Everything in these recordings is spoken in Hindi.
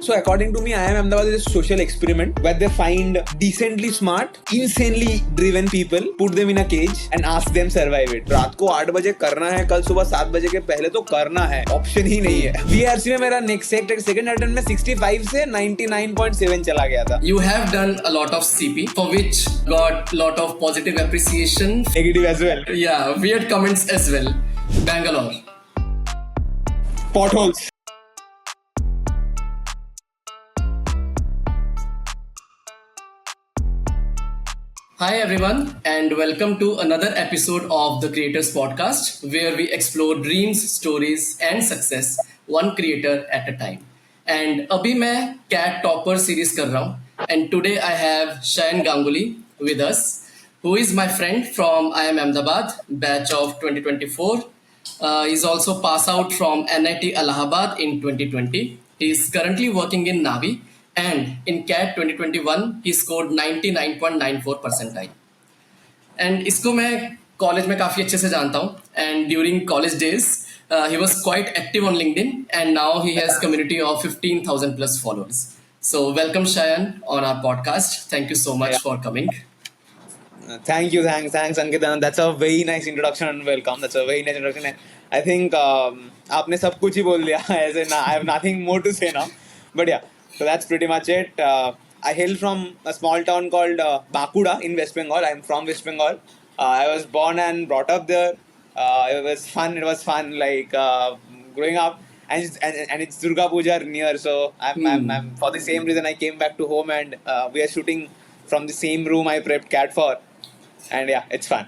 So according to me, IIM Ahmedabad is a social experiment where they find decently smart, insanely driven people, put them in a cage and ask them survive it. रात को 8 बजे करना है, कल सुबह 7 बजे के पहले तो करना है, ऑप्शन ही नहीं है. VRC में मेरा नेक्स्ट सेकंड अटेम्प्ट में 65 से 99.7 चला गया था. You have done a lot of CP for which got lot of positive appreciation. Negative as well. Yeah, weird comments as well. Bangalore. Potholes. Hi everyone and welcome to another episode of the Creators Podcast where we explore dreams, stories and success one creator at a time. And अभी मैं Cat Topper series कर रहा हूँ and today I have Shayan Ganguly with us who is my friend from IIM Ahmedabad batch of 2024. He's also passed out from NIT Allahabad in 2020. He is currently working in Navi. And in CAT 2021, he scored 99.94 percentile. And इसको मैं कॉलेज में काफ़ी अच्छे से जानता हूँ. And during college days, he was quite active on LinkedIn. And now he has community of 15,000 plus followers. So welcome Shayan on our podcast. Thank you so much for coming. Thanks Ankit. That's a very nice introduction and welcome. That's a very nice introduction. I think आपने सब कुछ ही बोल दिया. I have nothing more to say now. But yeah. So that's pretty much it. I hail from a small town called Bakuda in West Bengal. I'm from West Bengal. I was born and brought up there. It was fun. Like growing up, and it's Durga Puja near. So I'm for the same reason I came back to home and we are shooting from the same room I prepped Cat for. And yeah, it's fun.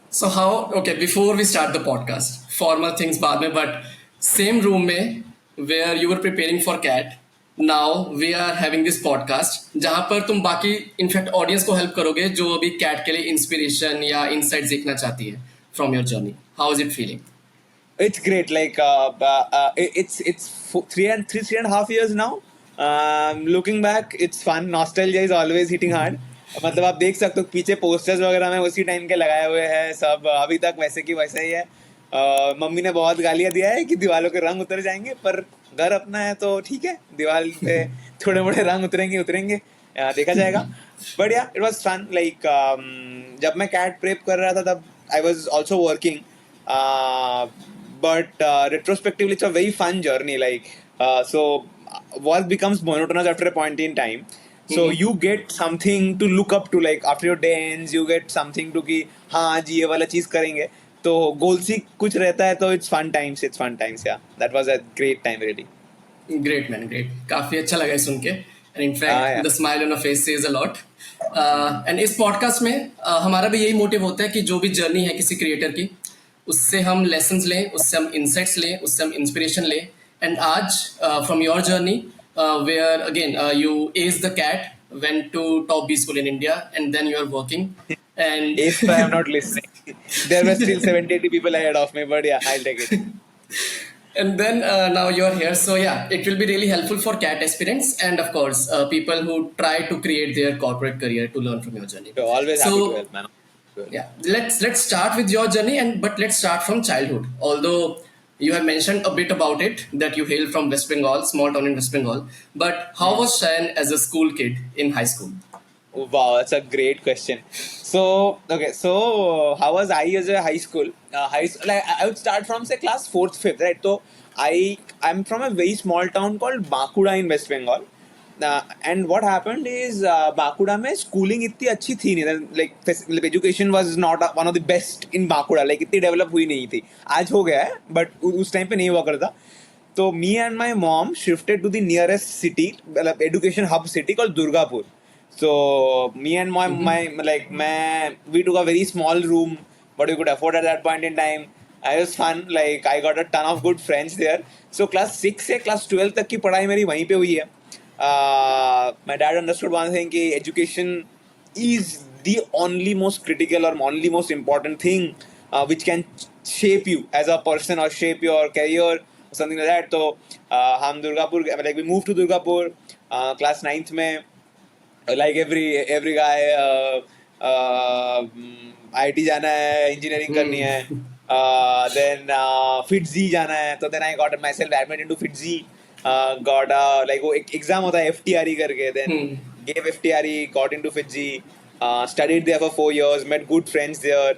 So before we start the podcast, formal things बाद में, but same room में where you were preparing for Cat. Now we are having this podcast जहाँ पर तुम बाकी इनफैक्ट ऑडियंस को हेल्प करोगे जो अभी कैट के लिए इंस्पिरेशन या इनसाइट्स देखना चाहती है from your journey. How is it feeling? It's great. Like it's 3.5 years now. Looking back, it's fun. Nostalgia is always hitting hard. मतलब आप देख सकते हो पीछे पोस्टर्स वगैरह में उसी टाइम के लगाए हुए हैं सब अभी तक वैसे की वैसे ही है. मम्मी ने बहुत गालियाँ दिया है कि दीवालों के रंग उतर जाएंगे पर घर अपना है तो ठीक है. दीवार पे थोड़े मोड़े रंग उतरेंगे देखा जाएगा. बट या इट वाज फन. लाइक जब मैं कैट प्रेप कर रहा था तब I was also working. But retrospectively it's a very fun journey. Like so work becomes monotonous after a point in time. So you get something to look up to. Like after your day ends you get something to कि हाँ आज ये वाला चीज़ करेंगे तो गोल सी कुछ रहता है तो it's fun times. Yeah, that was a great time really. Great man, great. काफी अच्छा लगा सुन के and in fact the smile on your face says a lot. And इस podcast में हमारा भी यही मोटिव होता है कि जो भी जर्नी है किसी क्रिएटर की उससे हम लेसन्स लें, उससे हम इंसाइट्स लें, उससे हम इंस्पिरेशन लें. एंड आज from your journey where again you aced the CAT, went to top B school in India and then you are working and If I am not listening, there were still 70-80 people ahead of me, but yeah, I'll take it. And then now you're here, so yeah, it will be really helpful for CAT aspirants and of course people who try to create their corporate career to learn from your journey. So always happy to help, man. Yeah, let's start with your journey but let's start from childhood. Although you have mentioned a bit about it that you hail from West Bengal, small town in West Bengal, but how was Shayan as a school kid in high school? Wow, that's a great question. So how was I as a high school? Like I would start from say class 4th, 5th, right? So I'm from a very small town called Bakuda in West Bengal. And what happened is Bakuda में schooling इतनी अच्छी थी नहीं. Like education was not one of the best in Bakuda. Like इतनी develop हुई नहीं थी. आज हो गया है, but उस time पे नहीं हुआ करता. तो me and my mom shifted to the nearest city, मतलब education hub city called Durgapur. So me and we took a very small room, what we could afford at that point in time. It was fun. Like I got a ton of good friends there. So class 6 से class 12 तक की पढ़ाई मेरी वहीं पे हुई है. My dad understood one thing कि education is the only most critical or only most important thing which can shape you as a person or shape your career or something like that. So हम Durgapur, like we moved to Durgapur class 9th में. Like every guy IT जाना है, engineering करनी है, then FITZE जाना है. तो then I got myself admitted into FITZE. got a like वो एक एग्जाम होता है FTRE करके, then Hmm. gave FTRE, got into Fiji, studied there for 4 years, met good friends there,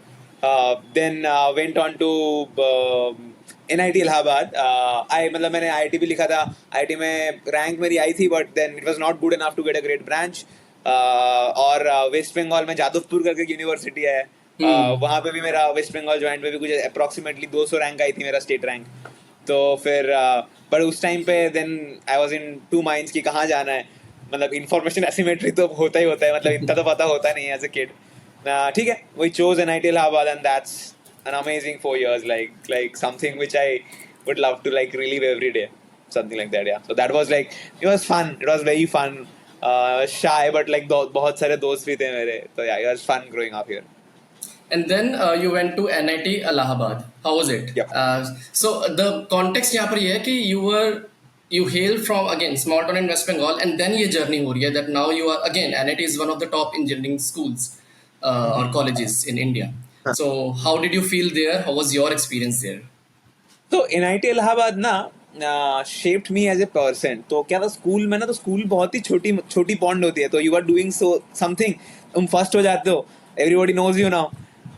then went on to NIT Allahabad. I मतलब मैंने IIT भी लिखा था, IIT में रैंक मेरी आई थी, but then it was not good enough to get a great branch. और वेस्ट बंगाल में जादवपुर करके यूनिवर्सिटी है, वहाँ पे भी मेरा वेस्ट बंगाल ज्वाइंट में भी कुछ अप्रोक्सीमेटली 200 रैंक आई थी मेरा स्टेट रैंक. तो फिर पर उस टाइम पे then I was in two minds कि कहाँ जाना है. मतलब इन्फॉर्मेशन एसिमेट्री तो होता ही होता है, मतलब इतना तो पता होता नहीं है एज अ किड. ठीक है, we chose NIT Allahabad and that's an amazing 4 years, like something which I would love to like relive every day, something like that. Yeah, so that was like, it was fun, it was very fun. Shy but like बहुत सारे दोस्त भी थे मेरे, तो yeah, it was fun growing up here. And then you went to NIT Allahabad. How was it? Yep. So the context यहाँ पर ये है कि you hail from again small town in West Bengal, and then ये journey हो रही है that now you are again NIT is one of the top engineering schools or colleges in India. So how did you feel there? How was your experience there? तो NIT इलाहाबाद ना shaped me as a person. तो क्या था स्कूल में ना, तो स्कूल बहुत ही छोटी छोटी पॉन्ड होती है, तो you are doing so something, तुम फर्स्ट हो जाते हो, everybody knows you now,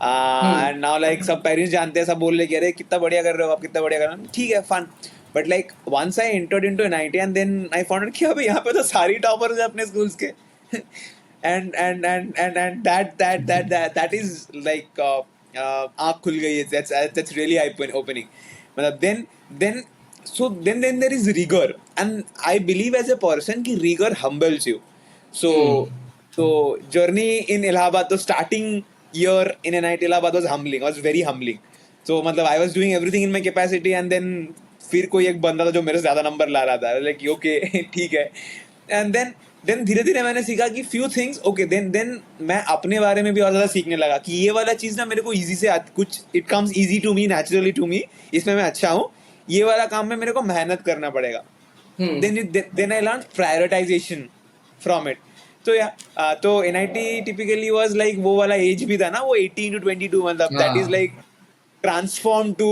and now like सब पेरेंट्स जानते हैं, सब बोल रहे कि अरे कितना बढ़िया कर रहे हो आप, कितना बढ़िया कर रहे हो, ठीक है fun. But like once I entered into NIT and then I found out कि अबे यहाँ पे तो सारी टॉपर्स हैं अपने स्कूल्स के. and that is like आँख खुल गई है. That's really eye opening. मतलब then there is rigor, and I believe as a person कि rigor humbles you. So journey in Allahabad, the starting year in NIT Allahabad was humbling, was very humbling. So मतलब I was doing everything in my capacity, and then फिर कोई एक बंदा था जो मेरे से ज्यादा नंबर ला रहा था, like okay ठीक है. And then धीरे धीरे मैंने सीखा कि few things, okay, then मैं अपने बारे में भी और ज़्यादा सीखने लगा कि ये वाला चीज़ ना मेरे को easy से कुछ it comes easy to me, naturally to me, इसमें मैं अच्छा हूँ, ये वाला काम में मेरे को मेहनत करना पड़ेगा. Then I learned prioritization from it. तो तो NIT typically was like वो वाला एज भी था ना, वो 18 to 22, मतलब that is like transformed to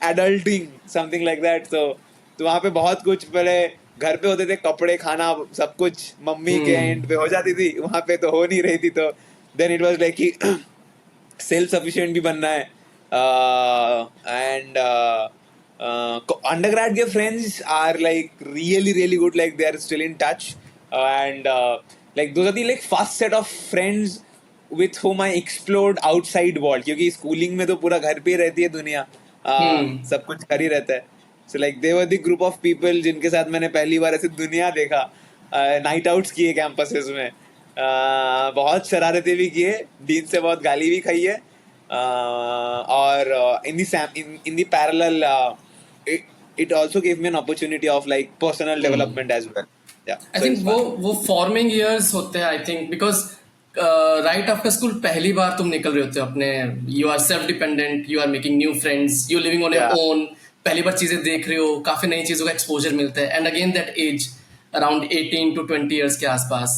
adulting, something like that. तो वहाँ पे बहुत कुछ पहले घर पे होते थे, कपड़े खाना सब कुछ मम्मी के एंड पे हो जाती थी, वहाँ पे तो हो नहीं रही थी. तो देन इट वाज लाइक कि सेल्फ सफिशिएंट भी बनना है. एंड undergrad के friends are like really good, like they are still in touch, and like those are the like first set of friends with whom I explored outside world, क्योंकि schooling में तो पूरा घर पे ही रहती है दुनिया, सब कुछ कर ही रहता है. So like they were the group of people जिनके साथ मैंने पहली बार ऐसे दुनिया देखा, नाइट आउट्स किए कैंपसेस में, बहुत शरारतें भी किए, डीन से बहुत गाली भी खाई है, और in the parallel it also gave me an opportunity of like personal development as well. Yeah, I so think it's fun. वो forming years होते हैं, I think, because right after school पहली बार तुम निकल रहे होते हो अपने, you are self dependent, you are making new friends, you living on your Yeah. own, पहली बार चीजें देख रहे हो, काफी नई चीजों का exposure मिलता है, and again that age around 18 to 20 years के आसपास.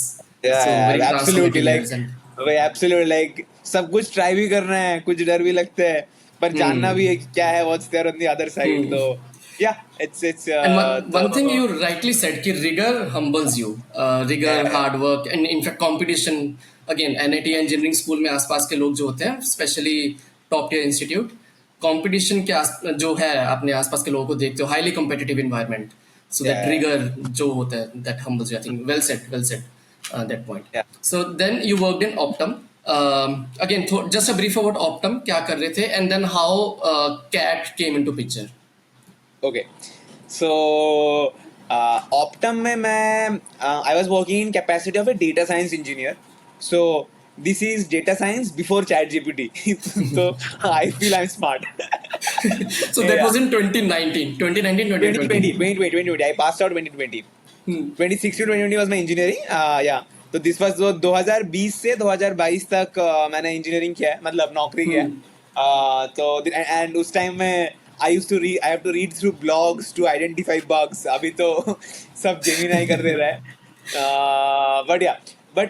Yeah, So very absolutely, transformative like years and वही absolutely, like सब कुछ ट्राई भी करना है, कुछ डर भी लगता है, पर जानना भी है कि क्या है what's there on the other side. तो yeah, it's And one thing तो you rightly said कि rigor humbles you, rigor, Yeah. hard work, and in fact competition. Again, NIT engineering school में आसपास के लोग जो होते हैं, especially top tier institute, competition के जो है अपने आसपास के लोगों को देखते हो, highly competitive environment. So that Yeah. rigor जो होता है, that humbles you. I think well said, that point. Yeah. So then you worked in Optum. Again, just a brief about Optum, क्या कर रहे थे, and then how CAT came into picture. Okay, so Optum में मैं I was working in capacity of a data science engineer. So this is data science before ChatGPT. So I feel I'm smart. So that Yeah. was in 2019, 2020. 2020. I passed out 2020. 2016 2020 was my engineering. Yeah. तो दिस वाज 2020 से 2022 तक मैंने इंजीनियरिंग किया है, मतलब नौकरी किया है. तो एंड उस टाइम में I have to read through blogs to identify bugs. अभी तो सब Gemini कर दे रहा है. बट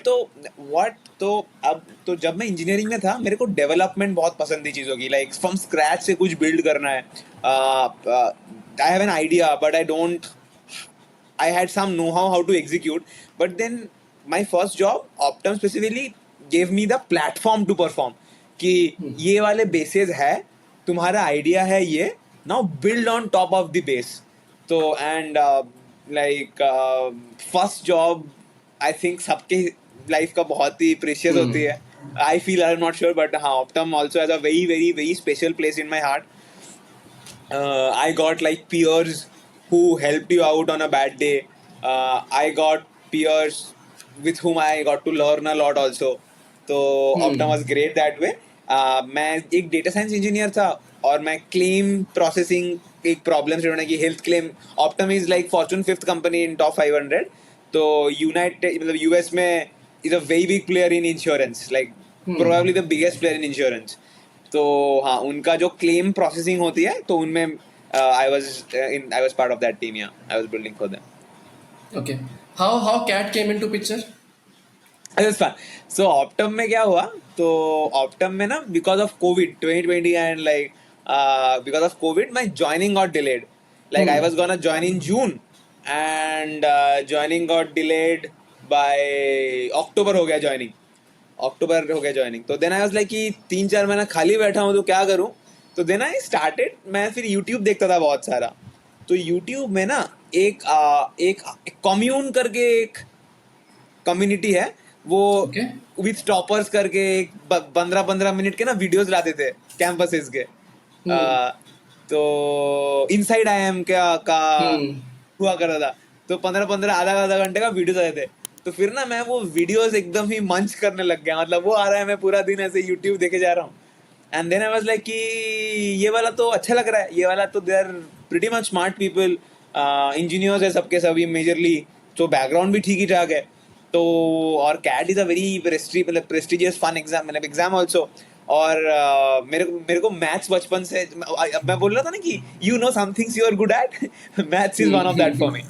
तो अब तो जब मैं इंजीनियरिंग में था, मेरे को डेवलपमेंट बहुत पसंद थी चीज़ों की, लाइक फ्रॉम स्क्रैच से कुछ बिल्ड करना है. I have an idea but I don't I had some know-how how to execute. But then my first job, Optum specifically, gave me the platform to perform. कि ये वाले bases है, तुम्हारा idea है ये, now build on top of the base. तो and like first job, I think सबके life का बहुत ही precious होती है. I feel, I'm not sure, but हाँ, Optum also has a very very very special place in my heart. I got like peers who helped you out on a bad day. I got peers with whom I got to learn a lot also. तो Optum was great that way. मैं एक डेटा साइंस इंजीनियर था और मैं क्लेम प्रोसेसिंग एक प्रॉब्लम से होने की health claim. Optum is like Fortune 5th company in top 500. तो यूनाइटेड मतलब यूएस में is a very big player in insurance, like probably the biggest player in insurance. तो हाँ, उनका जो क्लेम प्रोसेसिंग होती है तो उनमें I was part of that team. या I was building for them. Okay. How CAT came into picture? So Optum में क्या हुआ, तो ऑप्टम में ना because of COVID 2020 and like because of COVID my joining got delayed. Like I was gonna join in June and joining got delayed by October हो गया ज्वाइनिंग. तो देन आई वाज लाइक कि 3-4 महीना खाली बैठा हूँ तो क्या करूँ. तो देन आई स्टार्टेड, मैं फिर यूट्यूब देखता था बहुत सारा. तो यूट्यूब में ना एक कम्यून करके एक कम्युनिटी है, वो Okay. विथ टॉपर्स करके एक 15-15 मिनट के ना वीडियोस लाते थे कैंपसेस के. तो इनसाइड आई एम का हुआ करता था. तो 15-15 आधा घंटे का वीडियोस आते थे. तो फिर ना मैं वो वीडियोस एकदम ही मंच करने लग गया. मतलब वो आ रहा है, मैं पूरा दिन ऐसे यूट्यूब देखे जा रहा हूँ. And then I was like कि ये वाला तो अच्छा लग रहा है, ये वाला तो they are pretty much smart people, engineers है सबके सभी मेजरली. तो बैकग्राउंड भी ठीक ही ठाक है. तो और CAT is a very prestigious fun exam, मतलब एग्जाम ऑल्सो. और मेरे को मैथ्स बचपन से, मैं बोल रहा था ना कि you know some things you are good at, maths is one of that for me.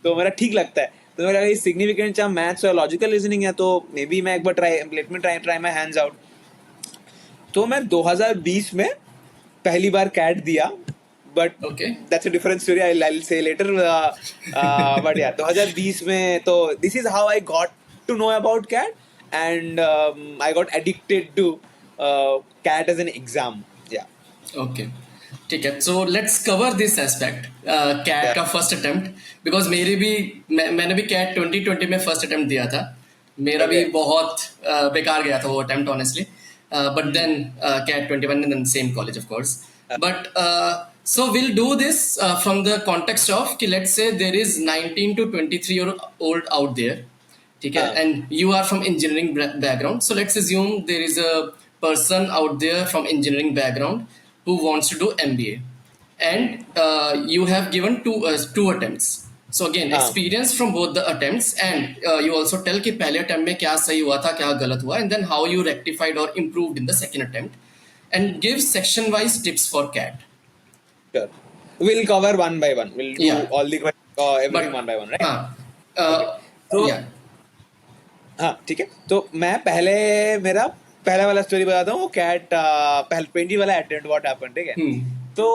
तो मेरा ठीक लगता है. तो मेरा सिग्निफिकेंट चाहे मैथ्स और लॉजिकल रीजनिंग है, तो मे बी मैं एक बार let me try my hands out. तो मैं 2020 में पहली बार कैट दिया. But Okay. that's a different story, I'll say later. But yeah, 2020 में तो this is how I got to know about CAT, and I got addicted to CAT as an exam. Yeah. Okay. ठीक है. So let's cover this aspect. CAT का first attempt, because मैंने भी CAT 2020 में first attempt दिया था. मेरा भी Okay. बहुत बेकार गया था वो attempt honestly. But then CAT 21 in the same college of course. But so we'll do this from the context of कि let's say there is 19 to 23 year old out there. ठीक है. And you are from engineering background. So let's assume there is a person out there from engineering background who wants to do MBA, and you have given two attempts. So again, experience from both the attempts, and you also tell कि पहले attempt में क्या सही हुआ था, क्या गलत हुआ, and then how you rectified or improved in the second attempt, and give section wise tips for CAT. Sure. We'll cover one by one. We'll do Yeah. all the everything But one by one, right? So yeah. हाँ ठीक है. तो मैं मेरा पहला वाला स्टोरी बताता हूँ. वो कैट पहले 20 वाला अटेम्प्ट व्हाट हैपेंड. ठीक है. तो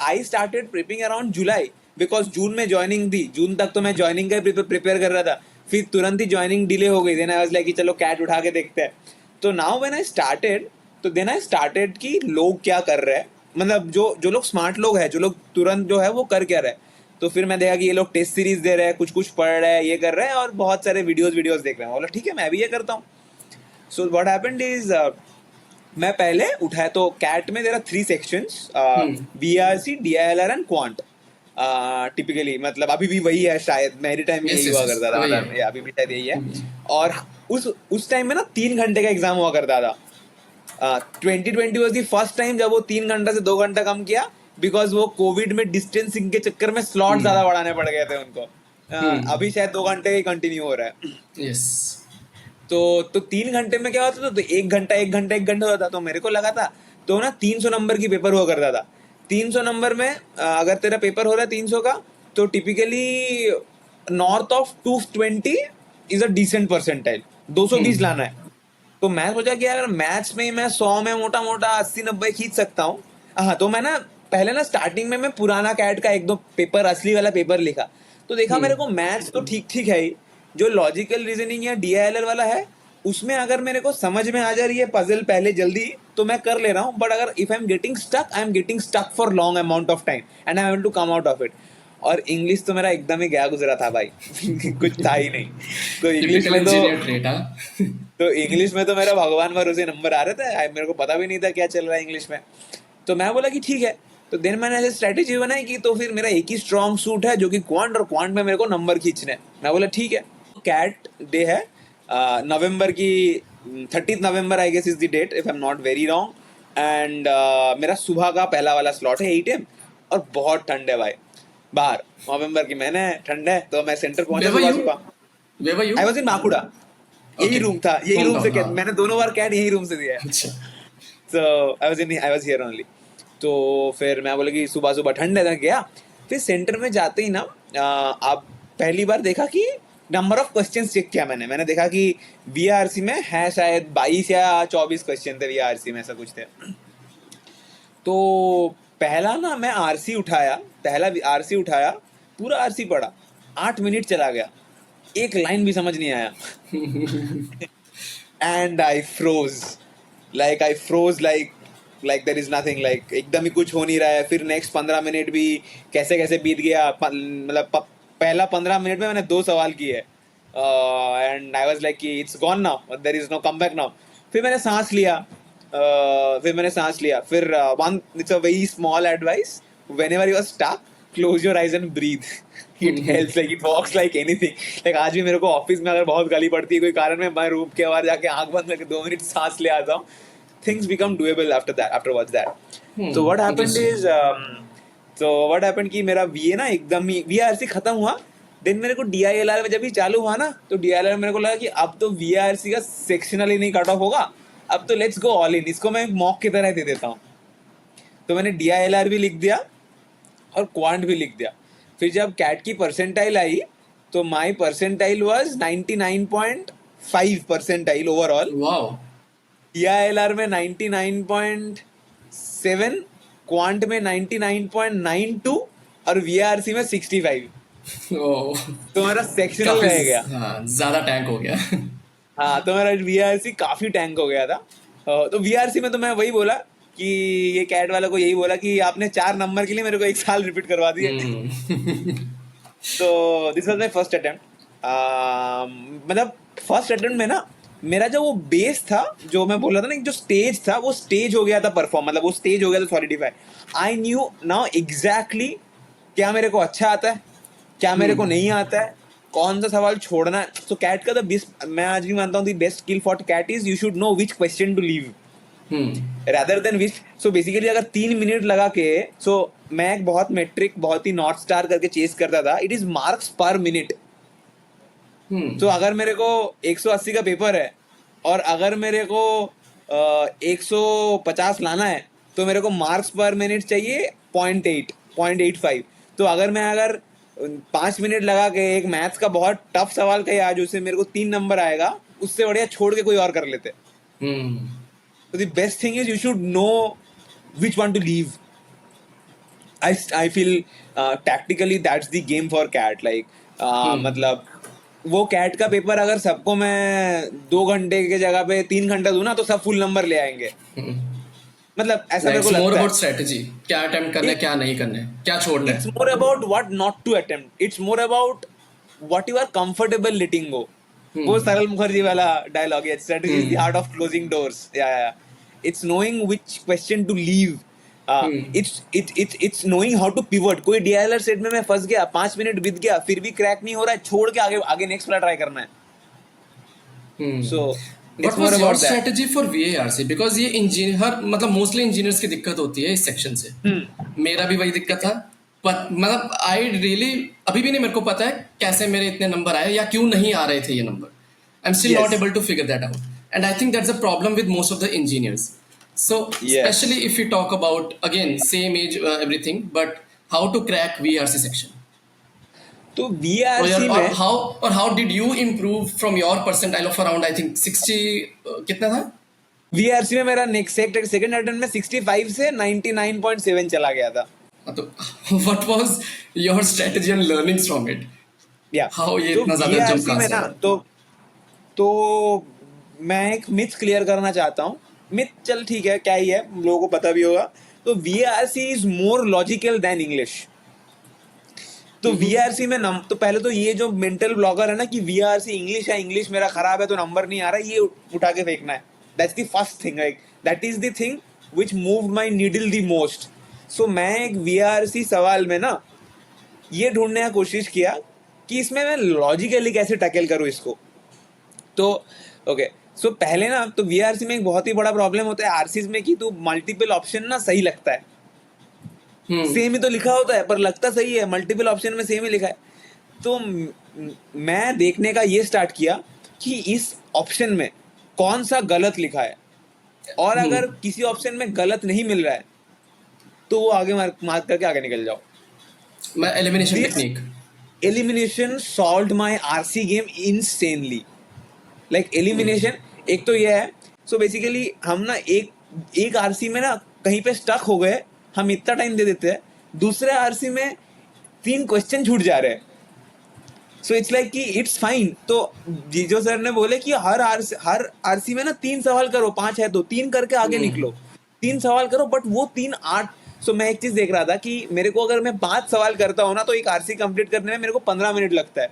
I started preparing around July, because June में ज्वाइनिंग थी. जून तक तो मैं ज्वाइनिंग का प्रिपेयर कर रहा था. फिर तुरंत ही ज्वाइनिंग डिले हो गई. देन आई वाज लाइक कि चलो कैट उठा के देखते हैं. तो नाउ व्हेन आई स्टार्टेड, तो देन आई स्टार्टेड कि लोग क्या कर रहे हैं, मतलब जो लोग स्मार्ट लोग हैं, जो लोग तुरंत जो है वो कर क्या रहे हैं. तो फिर मैं देखा कि ये लोग टेस्ट सीरीज दे रहे हैं, कुछ पढ़ रहे हैं, ये कर रहे हैं, और बहुत सारे वीडियोस देख रहे हैं. बोला ठीक है, मैं भी ये करता हूँ. सो व्हाट हैपेंड इज, मैं पहले उठाया तो कैट में there are 3 sections, VRC, DILR and quant. Typically मतलब अभी भी वही है शायद, मेरी टाइम में यही हुआ करता था. मतलब अभी भी शायद यही है. और उस टाइम में ना 3 घंटे का एग्जाम हुआ करता था. 2020 वाज द फर्स्ट टाइम जब वो 3 घंटा से 2 घंटा कम किया, बिकॉज वो कोविड में डिस्टेंसिंग के चक्कर में स्लॉट ज्यादा बढ़ाने पड़ गए थे उनको. अभी शायद 2 घंटे ही कंटिन्यू हो रहा है. Yes. तो 3 घंटे में क्या होता था, तो 1 घंटा होता था. तो मेरे को लगा था तो ना 300 नंबर की पेपर हुआ करता था. 300 नंबर में अगर तेरा पेपर हो रहा है 300 का, तो typically north of 220 is a decent percentile. 220 लाना है. तो मैं सोचा कि अगर मैथ्स में मैं 100 में मोटा 80-90 खींच सकता हूँ. हाँ, तो मैं ना पहले ना स्टार्टिंग में मैं पुराना कैट का 1-2 पेपर, असली वाला पेपर लिखा. तो देखा मेरे को मैथ्स तो ठीक ठीक है ही, जो लॉजिकल रीजनिंग या DILR वाला है उसमें अगर मेरे को समझ में आ जा रही है पजल पहले जल्दी तो मैं कर ले रहा हूँ, बट अगर if I am getting stuck for long amount of time and I want to come out of it. और इंग्लिश तो मेरा एकदम ही गया गुजरा था भाई कुछ था ही नहीं। तो इंग्लिश में तो इंग्लिश में तो मेरा भगवान भरोसे नंबर आ रहे थे, मेरे को पता भी नहीं था क्या चल रहा है इंग्लिश में। तो मैं बोला कि ठीक है, तो देन मैंने ऐसे स्ट्रेटेजी बनाई कि तो फिर मेरा एक ही स्ट्रॉन्ग सूट है जो कि क्वांट, और क्वांट में मेरे को नंबर खींचने हैं। मैं बोला ठीक है, कैट डे है नवंबर की 30 November I guess is the date if I am not very wrong, and मेरा सुबह का पहला वाला स्लॉट है 8 AM, और बहुत ठंड है भाई बाहर, नवंबर की महीने ठंड है। तो मैं सेंटर पहुंचा सुबह, आई वाज इन माकुड़ा, यही रूम था, यही रूम से मैंने दोनों बार कैट यही रूम से दिया है। So I was here only। तो फिर मैं बोला कि सुबह सुबह ठंड है, गया। फिर सेंटर में जाते ही ना आप पहली बार देखा कि नंबर ऑफ क्वेश्चंस चेक किया मैंने देखा कि VRC में है शायद 22 या 24 क्वेश्चन थे VRC में, ऐसा कुछ थे। तो पहला ना मैं RC उठाया, पूरा RC पढ़ा, 8 मिनट चला गया, एक लाइन भी समझ नहीं आया and I froze like there is nothing, like एकदम ही कुछ हो नहीं रहा है। फिर नेक्स्ट 15 मिनट भी कैसे कैसे बीत गया, मतलब पहला 15 मिनट में मैंने 2 सवाल किए एंड आई वाज लाइक कि it's gone now, there is no come back now. फिर मैंने सांस लिया, फिर one it's a very small advice, whenever you are stuck close your eyes and breathe, it helps, like it works like anything. Like आज भी मेरे को ऑफिस में अगर बहुत गाली पड़ती है कोई कारण में, मैं रूम के बाहर जाके आंख बंद करके 2 मिनट सांस ले आता हूँ, things become doable afterwards that। So what happened कि मेरा VA ना एकदम ही VRC खत्म हुआ, देन मेरे को DILR में जब भी चालू हुआ ना, तो DILR में मेरे को लगा कि अब तो VRC का सेक्शनल ही नहीं कट ऑफ होगा, अब तो लेट्स गो ऑल इन, इसको मैं मॉक की तरह दे देता हूँ। तो मैंने DILR भी लिख दिया और क्वांट भी लिख दिया। फिर जब कैट की परसेंटाइल आई तो my percentile was 99.5 percentile overall. DILR में 99.7, क्वांट में 99.92 और VRC में 65। तो मेरा सेक्शनल रह गया, ज्यादा टैंक हो गया। हाँ, तो मेरा VRC काफी टैंक हो गया था। तो VRC में तो मैं वही बोला कि ये कैट वाला को यही बोला कि आपने 4 नंबर के लिए मेरे को 1 साल रिपीट करवा दिए। तो this was my first attempt. मतलब फर्स्ट अटेम्प्ट में ना मेरा जो वो बेस था, जो मैं बोल रहा था ना, जो स्टेज था वो स्टेज हो गया था परफॉर्म, मतलब वो स्टेज हो गया था solidify. I knew now exactly क्या मेरे को अच्छा आता है, क्या मेरे को नहीं आता है, कौन सा सवाल छोड़ना है। तो कैट का द बेस्ट, मैं आज भी मानता हूँ, the best skill for CAT is you should know which question to leave rather than which। so basically अगर 3 मिनट लगा के, मैं एक बहुत मेट्रिक, बहुत ही नॉर्थ स्टार करके चेस करता था, इट इज मार्क्स पर मिनट। तो अगर मेरे को 180 का पेपर है और अगर मेरे को 150 लाना है तो मेरे को मार्क्स पर मिनट चाहिए 0.85। तो अगर 5 मिनट लगा के एक मैथ्स का बहुत टफ सवाल का आज उससे मेरे को 3 नंबर आएगा, उससे बढ़िया छोड़ के कोई और कर लेते। So the best thing is you should know which one to leave। I feel tactically that's the game for cat। like मतलब वो कैट का पेपर अगर सबको मैं 2 घंटे के जगह पे 3 घंटा दूं ना तो सब फुल नंबर ले आएंगे। मतलब ऐसा मेरे को लगता है। It's more about strategy, क्या अटेम्प्ट करना है, क्या नहीं करना है, क्या छोड़ना है। It's more about what not to attempt। It's more about what you are comfortable letting go। वो सरल मुखर्जी वाला डायलॉग है, strategy is the art of closing doors। It's knowing which question to leave। it's knowing how to pivot। कोई DILR सेट में मैं फंस गया, 5 मिनट बीत गया, फिर भी क्रैक नहीं हो रहा है, छोड़ के आगे नेक्स्ट वाला ट्राई करना है। So What was your strategy for VARC? Because ये इंजीनियर, मतलब मोस्टली इंजीनियर्स की दिक्कत होती है इस सेक्शन से। मेरा भी वही दिक्कत था, मतलब आई रियली अभी भी नहीं मेरे को पता है कैसे मेरे इतने नंबर आए या क्यों नहीं आ रहे थे ये number. I am still not able to figure that out, and I think that's a problem with most of the engineers. So especially if you talk about, again, same age, everything, but how to crack VRC section? तो VRC में how did you improve from your percentile of around, I think 60 कितना था? VRC में मेरा सेकंड अटेम्प्ट में 65 से 99.7 चला गया था। तो what was your strategy and learnings from it? या हाउ ये तो इतना ज्यादा जंप वीआरसी कहाँ में से ना, आया? तो मैं एक मिथ क्लियर करना चाहता हूँ। मिथ चल ठीक है, क्या ही है, लोगों को पता भी होगा। तो VRC is more logical than English. तो वीआरसी में तो पहले तो ये जो मेंटल ब्लॉगर है ना कि वीआरसी इंग्लिश है, इंग्लिश मेरा खराब है तो नंबर नहीं आ रहा, ये उठा के फेंकना है। That's the first thing, like that is the thing which moved my needle the most. So मैं एक वीआरसी सवाल में ना ये ढूंढने का कोशिश किया कि इसमें मैं लॉजिकली कैसे टैकल करूँ इसको। तो ओके, सो पहले ना तो वीआरसी में एक बहुत ही बड़ा प्रॉब्लम होता है आरसीज में कि तो मल्टीपल ऑप्शन ना सही लगता है, हम्म सेम ही तो लिखा होता है पर लगता सही है, मल्टीपल ऑप्शन में सेम ही लिखा है। तो मैं देखने का ये स्टार्ट किया कि इस ऑप्शन में कौन सा गलत लिखा है, और अगर हम्म किसी ऑप्शन में गलत नहीं मिल रहा है तो वो आगे मार्क मार्क करके आगे निकल जाओ। मैं elimination this technique. Elimination solved my RC game instantly. Like elimination एक तो ये है। सो बेसिकली हम ना एक एक आरसी में ना कहीं पे स्टक हो गए, हम इतना टाइम दे देते हैं, दूसरे आरसी में 3 क्वेश्चन छूट जा रहे हैं। सो इट्स लाइक कि इट्स फाइन। तो जीजो सर ने बोले कि हर आरसी में ना 3 सवाल करो, 5 है तो 3 करके आगे निकलो, 3 सवाल करो, बट वो 3 8। सो मैं एक चीज देख रहा था कि मेरे को अगर मैं 5 सवाल करता हूँ ना तो एक आरसी कंप्लीट करने में मेरे को 15 मिनट लगता है,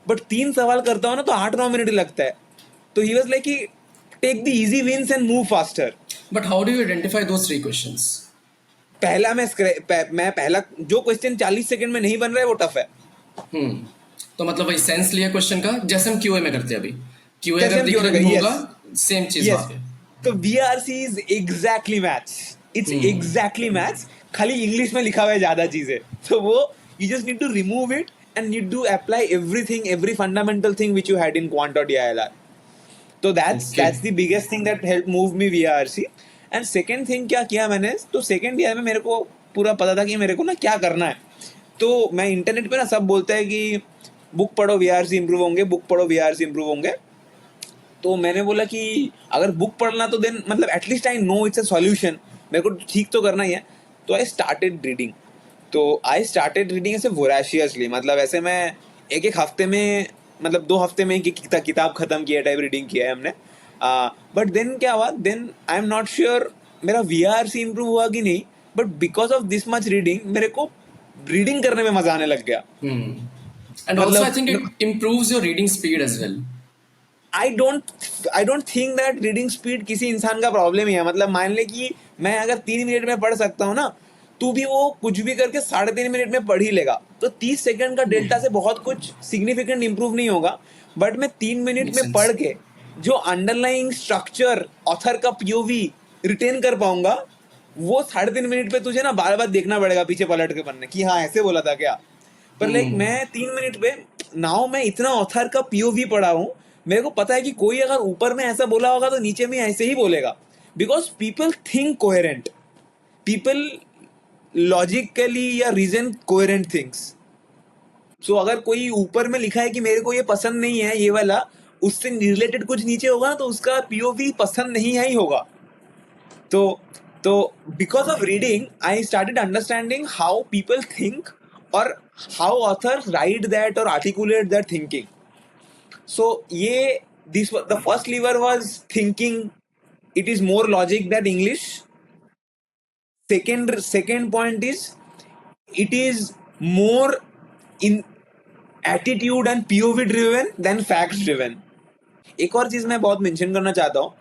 बट 3 सवाल करता हूँ ना तो 8 9 मिनट लगता है। तो ही वॉज लाइक कि take the easy wins and move faster. But how do you identify those three questions? पहला मैं पहला जो क्वेश्चन 40 सेकंड में नहीं बन रहा है वो टफ है। हम्म तो मतलब वही सेंस लिया क्वेश्चन का, जैसे हम क्यूए में करते हैं अभी। क्यूए जैसे अगर हम दिख क्यों रहा ना है कहें, होगा, यस सेम चीज वहां यस। पे। तो VRC is exactly maths, it's exactly maths, खाली इंग्लिश में लिखा हुआ है ज्यादा चीजें। तो वो you just need to remove it and need to apply everything, every fundamental thing which you had in quant और डीआईएलआर। तो okay. That's the biggest thing that help move me VRC. And second thing क्या किया मैंने, तो सेकेंड ईयर में मेरे को पूरा पता था कि मेरे को ना क्या करना है। तो मैं इंटरनेट पे ना सब बोलते हैं कि बुक पढ़ो वीआरसी इंप्रूव होंगे, बुक पढ़ो वीआरसी इंप्रूव होंगे। तो मैंने बोला कि अगर बुक पढ़ना तो देन मतलब at least I know it's a solution, मेरे को ठीक तो करना ही है। तो आई स्टार्टेड रीडिंग। तो आई स्टार्टेड रीडिंग ऐसे वोराशियसली, मतलब ऐसे मैं एक एक हफ्ते में, मतलब 2 हफ्ते में एक किताब खत्म किया टाइप रीडिंग किया है हमने। बट देन क्या हुआ, then I am not sure मेरा वीआरसी इंप्रूव हुआ कि नहीं, but because of this much reading मेरे को रीडिंग करने में मजा आने लग गया। एंड ऑल्सो आई मतलब think it improves your reading speed as well. I don't I don't think that reading speed किसी इंसान का प्रॉब्लम ही है। मतलब मान ले कि मैं अगर 3 मिनट में पढ़ सकता हूँ ना, तू भी वो कुछ भी करके 3.5 मिनट में पढ़ ही लेगा। तो 30 सेकंड का डेल्टा से बहुत कुछ सिग्निफिकेंट इंप्रूव नहीं होगा, बट मैं 3 मिनट मेक में सेंस। पढ़ के जो अंडरलाइंग स्ट्रक्चर, ऑथर का पीओवी रिटेन कर पाऊंगा, वो 3.5 मिनट पे तुझे ना बार बार देखना पड़ेगा पीछे पलट के पढ़ने कि हाँ ऐसे बोला था क्या। पर लाइक मैं 3 मिनट पे नाउ मैं इतना ऑथर का पीओवी पढ़ा हूँ, मेरे को पता है कि कोई अगर ऊपर में ऐसा बोला होगा तो नीचे में ऐसे ही बोलेगा, because people think coherent, people logically या रीजन कोहेरेंट थिंग्स। सो अगर कोई ऊपर में लिखा है कि मेरे को ये पसंद नहीं है ये वाला, उससे रिलेटेड कुछ नीचे होगा ना तो उसका पीओवी पसंद नहीं है ही होगा। तो तो because of reading I started understanding how people think, और हाउ ऑथर्स राइट दैट और आर्टिकुलेट दैट थिंकिंग। सो ये this the first lever was thinking, it is more logic than English. Second point is it is more in attitude and POV driven than facts driven. एक और चीज मैं बहुत मेंशन करना चाहता हूँ,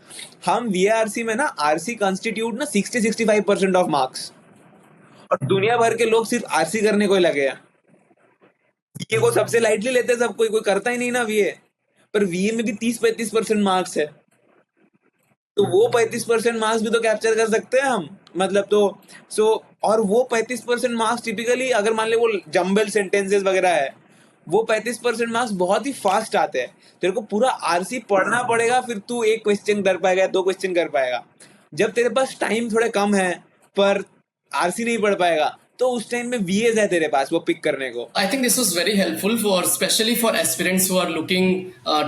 हम वीआरसी में ना आरसी कंस्टिट्यूट ना 60-65% ऑफ मार्क्स, और दुनिया भर के लोग सिर्फ आरसी करने को ही लगे हैं। वीए को सबसे लाइटली लेते हैं सब, कोई करता ही नहीं ना वीए, पर वीए में भी 30-35% मार्क्स है। तो वो 35% मार्क्स भी तो कैप्चर कर सकते हैं हम, मतलब तो सो और वो 35% मार्क्स टिपिकली अगर मान ले वो जम्बल सेंटेंसेस वगैरह है, वो 35% मार्क्स बहुत ही फास्ट आते हैं। तेरे को पूरा आरसी पढ़ना पड़ेगा, फिर तू एक क्वेश्चन कर पाएगा, 2 क्वेश्चन कर पाएगा। जब तेरे पास टाइम थोड़े कम है पर आरसी नहीं पढ़ पाएगा, तो उस टाइम में वीएस है तेरे पास वो पिक करने को। I think this was very helpful for, especially for aspirants who are looking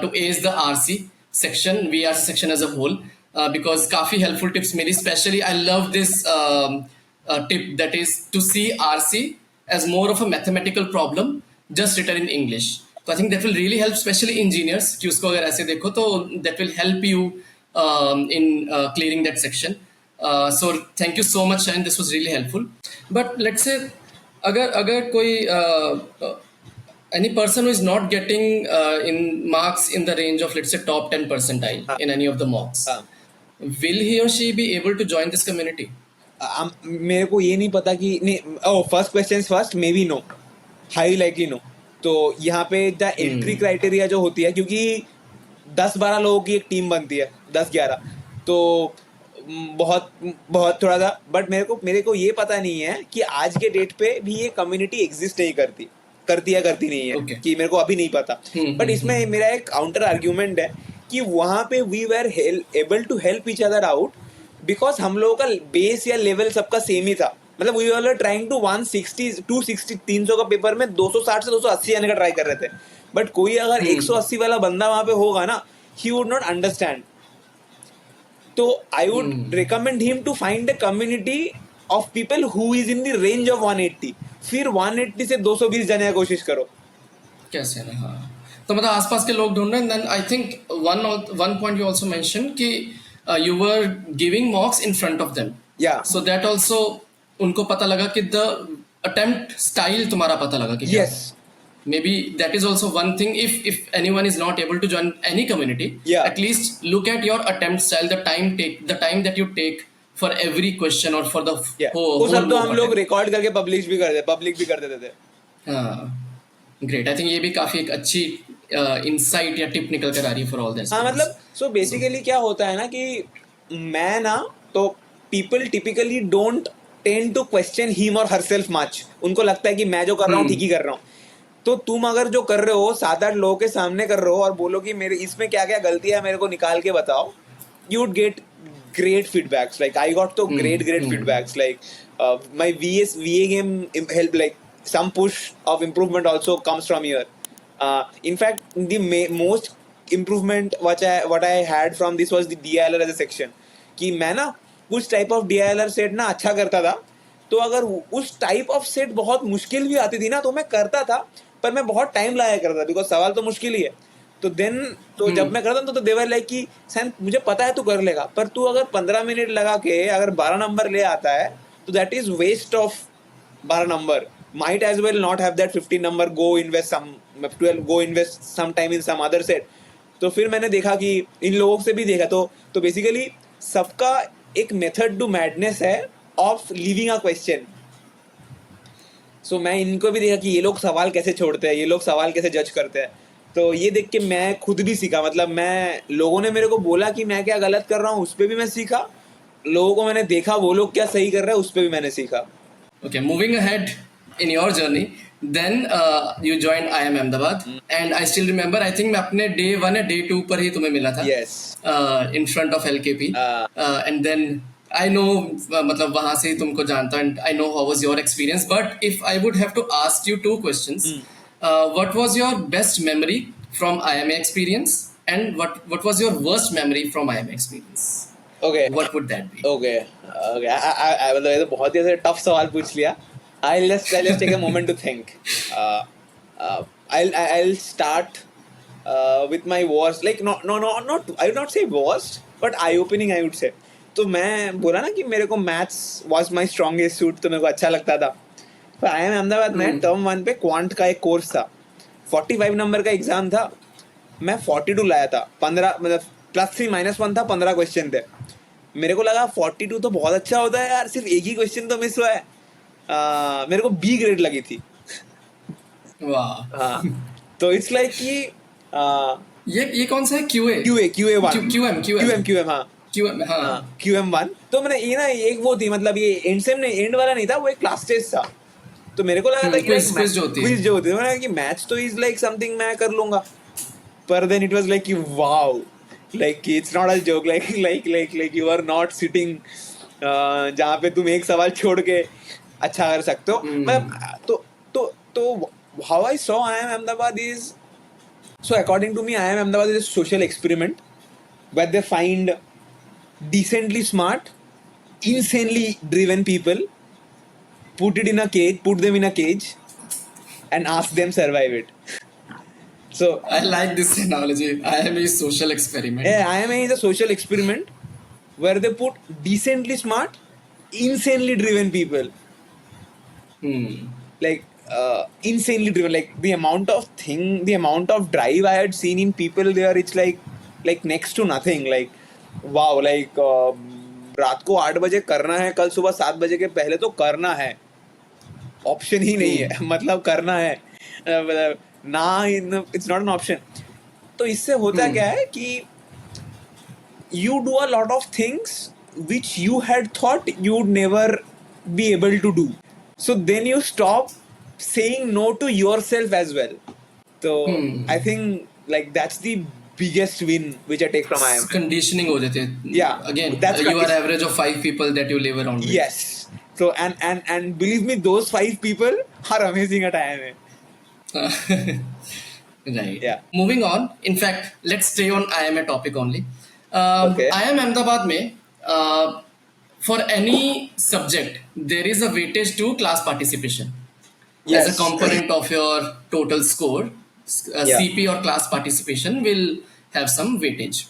to ace the RC section, VRC section as a whole, because काफी helpful tips milli. Especially I love this tip, that is to see RC as more of a mathematical problem just written in English. तो I think that will really help specially engineers कि उसको अगर ऐसे देखो तो that will help you in clearing that section. So thank you so much and this was really helpful. But let's say अगर अगर कोई any person who is not getting in marks in the range of let's say top 10 percentile हाँ. in any of the mocks, हाँ. will he or she be able to join this community? मेरे को ये नहीं पता कि नहीं. Oh, first question first, maybe no, high likely no. तो यहाँ पे द एंट्री क्राइटेरिया जो होती है, क्योंकि 10-12 लोगों की एक टीम बनती है, 10-11, तो बहुत बहुत थोड़ा सा. बट मेरे को ये पता नहीं है कि आज के डेट पे भी ये कम्युनिटी एग्जिस्ट नहीं करती है करती नहीं है. Okay. कि मेरे को अभी नहीं पता. बट इसमें मेरा एक काउंटर आर्ग्यूमेंट है कि वहाँ पे we were able to help each other out because हम लोगों का बेस या लेवल सबका सेम ही था. मतलब वी वर ट्राइंग टू 160 260 300 का पेपर में 260 से 280 आने का ट्राई कर रहे थे. बट कोई अगर 180 वाला बंदा वहाँ पे होगा ना, he would not understand. So I would recommend him to find a community of people who is in the range of 180. फिर 180 से 220 जाने की कोशिश करो. कैसे ना, हाँ. तो मतलब आसपास के लोग ढूंढना. Then I think one point you also mention कि you were giving mocks in front of them. Yeah. So that also उनको पता लगा कि द अटेम्प्ट स्टाइल तुम्हारा पता लगा कि क्या Yes. है. Maybe that is also one thing. If anyone is not able to join any community, Yeah. at least look at your attempt style, the time that you take for every question or for the Yeah. whole वो सब तो mock हम लोग attempt. रिकॉर्ड करके पब्लिक भी कर देते थे. हाँ, ग्रेट. आई थिंक ये भी काफी एक अच्छी इंसाइट या टिप निकल कर आ रही है फॉर ऑल दिस. हाँ, मतलब सो बेसिकली क्या होता है ना कि मैं ना, तो people typically don't tend to question him और हरसेल्फ मच. उनको लगता है कि मैं जो कर रहा हूँ ठीक ही कर रहा हूँ. तो तुम अगर जो कर रहे हो 7-8 लोगों के सामने कर रहे हो और बोलो कि मेरे इसमें क्या क्या गलती है मेरे को निकाल के बताओ, you would get great feedbacks. Like I got to great feedbacks. Like my VA game helped. Like some push of improvement also comes from here. In fact, the most improvement what I had from this was the DILR as a section. कि मैं ना कुछ type of DILR set ना अच्छा करता था, तो अगर उस type of set बहुत मुश्किल भी आती थी ना तो मैं करता था, पर मैं बहुत टाइम लाया करता था बिकॉज सवाल तो मुश्किल ही है. तो देन तो जब मैं करता तो देवर लाइक कि सैन मुझे पता है तू कर लेगा, पर तू अगर 15 मिनट लगा के अगर 12 नंबर ले आता है तो that is waste of 12 number. Might as well not have that 15 number, go invest some time in some other set. तो फिर मैंने देखा कि इन लोगों से भी देखा तो बेसिकली सबका एक मेथड टू मैडनेस है ऑफ लीविंग अ क्वेश्चन. सो मैं इनको भी देखा कि ये लोग सवाल कैसे छोड़ते हैं, ये लोग सवाल कैसे जज करते हैं. तो ये देख के मैं खुद भी सीखा. मतलब मैं, लोगों ने मेरे को बोला कि मैं क्या गलत कर रहा हूँ, उस पर भी मैं सीखा. लोगों को मैंने देखा वो लोग क्या सही कर रहे हैं, उस पर भी मैंने सीखा. Okay, moving ahead in your journey, then you joined IIM Ahmedabad, and I still remember. I think मैं अपने day 1 या day 2 पर ही तुम्हें मिला था. Yes. In front of LKP, and then I know मतलब वहाँ से ही तुमको जानता हूँ, and I know how was your experience. But if I would have to ask you 2 questions, what was your best memory from IMA experience, and what was your worst memory from IMA experience? Okay. What would that be? Okay. मतलब ये तो बहुत ही ऐसे टफ सवाल पूछ लिया. I'll just take a moment to think. I'll start with my worst. Like not I would not say worst, but eye opening I would say. तो मैं बोला ना कि मेरे को maths was my strongest suit, तो मेरे को अच्छा लगता था. तो IIM अहमदाबाद में टर्म 1 पे क्वांट का एक कोर्स था. 45 नंबर का एग्जाम था. मैं 42 लाया था. 15 मतलब +3 -1 था. 15 क्वेश्चन थे. मेरे को लगा 42 तो बहुत अच्छा होता है यार, सिर्फ एक ही क्वेश्चन तो मिस हुआ है. मेरे को B ग्रेड लगी थी. वाह. हाँ. तो इट्स लाइक कि ये कौन सा है? QA QA1 QM. हाँ. QM. हाँ. QM1. तो मैंने ये ना एक वो थी, मतलब ये एंड सेम नहीं, एंड वाला नहीं था, वो एक क्लास टेस्ट था. तो मेरे को लगा था कि क्विज जो होती है मैंने कि मैथ्स तो इज लाइक समथिंग मैं कर लूंगा. पर देन इट वाज लाइक कि wow, like it's not a joke. Like you are not sitting जहाँ पे तुम एक सवाल छोड़ के अच्छा कर सकते हो. मतलब तो how I saw IIM Ahmedabad is, so according to me IIM Ahmedabad is a social experiment where they find decently smart, insanely driven people, put them in a cage and ask them survive it. So I like this analogy. I am a social experiment. IMA is a social experiment where they put decently smart, insanely driven people. Like insanely driven. Like the amount of drive I had seen in people there, it's like next to nothing. Like wow, like रात को 8 बजे करना है, कल सुबह 7 बजे के पहले तो करना है, ऑप्शन ही नहीं है मतलब करना है, मतलब ना, इट्स नॉट एन ऑप्शन. तो इससे होता क्या है कि you do a lot of things which you had thought you'd never be able to do. So then you stop saying no to yourself as well. So I think like that's the biggest win which I take from IM. Conditioning हो जाते हैं. Yeah, Again, that's you are condition- average of 5 people that you live around with. Yes. So and believe me, those 5 people are amazing at IMA. Right. Yeah. Moving on. In fact, let's stay on IMA topic only. Okay. IIM Ahmedabad में for any subject there is a weightage to class participation as Yes. a component of your total score. Yeah. CP or class participation will have some weightage.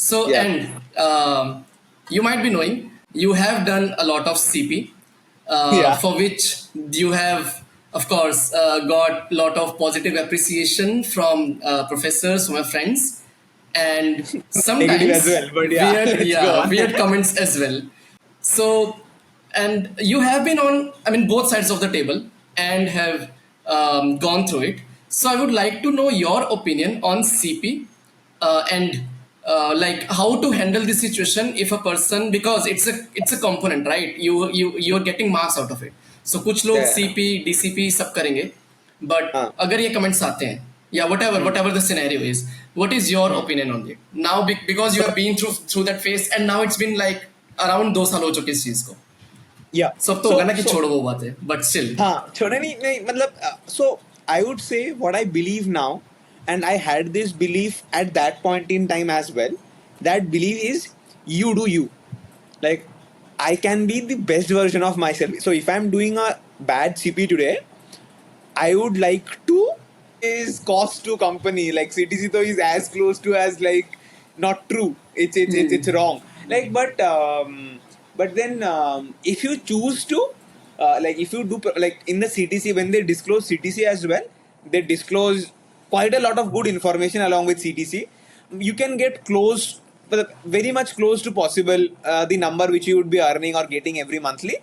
So Yeah. and you might be knowing you have done a lot of CP Yeah. for which you have of course got lot of positive appreciation from professors, from your friends, and sometimes Negative as well, but yeah, let's go on. weird comments as well. So, and you have been on, I mean, both sides of the table and have gone through it. So, I would like to know your opinion on CP and like how to handle the situation if a person, because it's a component, right? You're getting marks out of it. So, कुछ लोग Yeah. CP, DCP सब करेंगे, but हाँ. अगर ये comments आते हैं, yeah, whatever the scenario is, what is your opinion on it now? Because you have been through that phase and now it's been like around 2 साल हो चुके इस चीज को. Yeah. सब तो होगा ना कि छोड़ो वो बात है, but still. हाँ, छोड़े नहीं मतलब so I would say what I believe now, and I had this belief at that point in time as well. That belief is you do you. Like I can be the best version of myself. So if I'm doing a bad CP today, I would like to is cost to company. Like CTC though is as close to as like not true. It's wrong. Like but then if you choose to like if you do like in the CTC when they disclose CTC as well, they disclose quite a lot of good information along with CTC. You can get close, but very much close to possible the number which you would be earning or getting every monthly.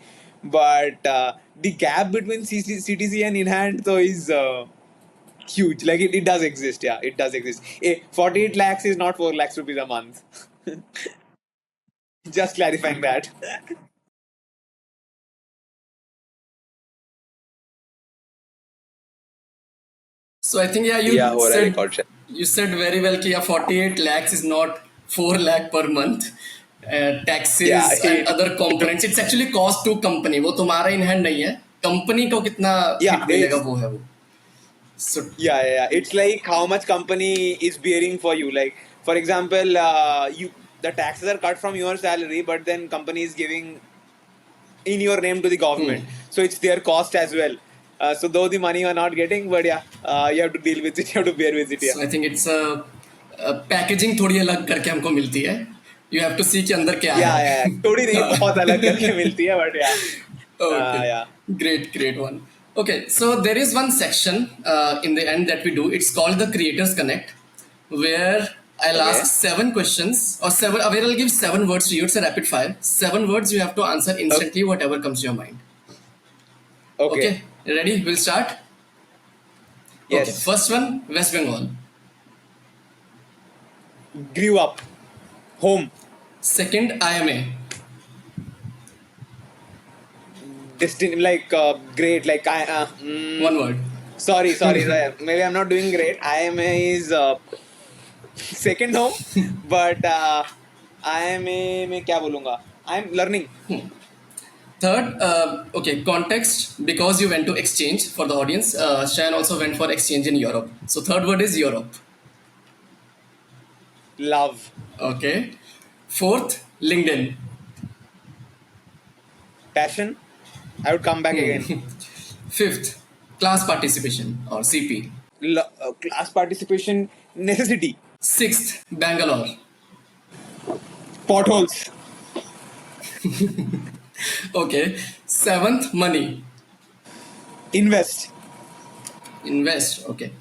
But the gap between CTC and in hand though is huge. Like it does exist. Yeah, it does exist. 48 lakhs is not 4 lakhs rupees a month. Just clarifying that. So I think yeah, Yeah, हो रहा है record share. you said very well कि yeah, 48 lakhs is not 4 lakh per month. Taxes Yeah, and other components. It's actually cost to company. वो तुम्हारा in hand नहीं है. Company को कितना Yeah, hit मिलेगा it's- वो है वो. So Yeah. It's like how much company is bearing for you. Like for example, the taxes are cut from your salary, but then company is giving in your name to the government. So it's their cost as well. So though the money you are not getting, but yeah, you have to deal with it. You have to bear with it. So Yeah. I think it's a packaging थोड़ी अलग करके हमको मिलती है. You have to see कि अंदर क्या है. Yeah. थोड़ी नहीं बहुत अलग करके मिलती है, but yeah. Okay. Yeah. Great one. Okay, so there is one section in the end that we do. It's called the Creators Connect, where I'll Okay. ask 7 questions or seven. Where I'll give 7 words to you. It's a rapid fire. 7 words you have to answer instantly, whatever comes to your mind. Okay. Ready? We'll start. Yes. Okay. First one, West Bengal. Grew up. Home. Second, IMA. Like great. Like One word. Sorry. Maybe I'm not doing great. IMA is second home, but IMA में क्या बोलूँगा? I'm learning. Third, okay, context, because you went to exchange for the audience. Shayan also went for exchange in Europe. So third word is Europe. Love. Okay. Fourth, LinkedIn. Passion. I would come back again. Fifth, class participation or CP. class participation necessity. Sixth, Bangalore. Potholes. Okay. Seventh, money. Invest. Invest. Okay.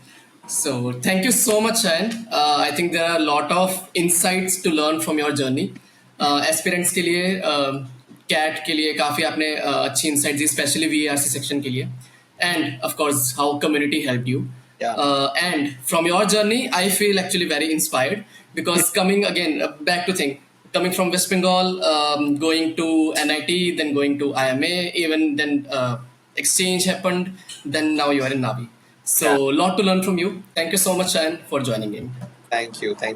So thank you so much, Shayan. I think there are a lot of insights to learn from your journey. Aspirants के लिए कैट के लिए काफ़ी आपने अच्छी insights दी, especially VARC section के लिए, and of course how community helped you. Yeah. And from your journey, I feel actually very inspired because coming again back to thing, coming from West Bengal, going to NIT, then going to IMA, even then exchange happened, then now you are in Navi. So Yeah. lot to learn from you. Thank you so much, Shayan, for joining in. Thank you. Thank you.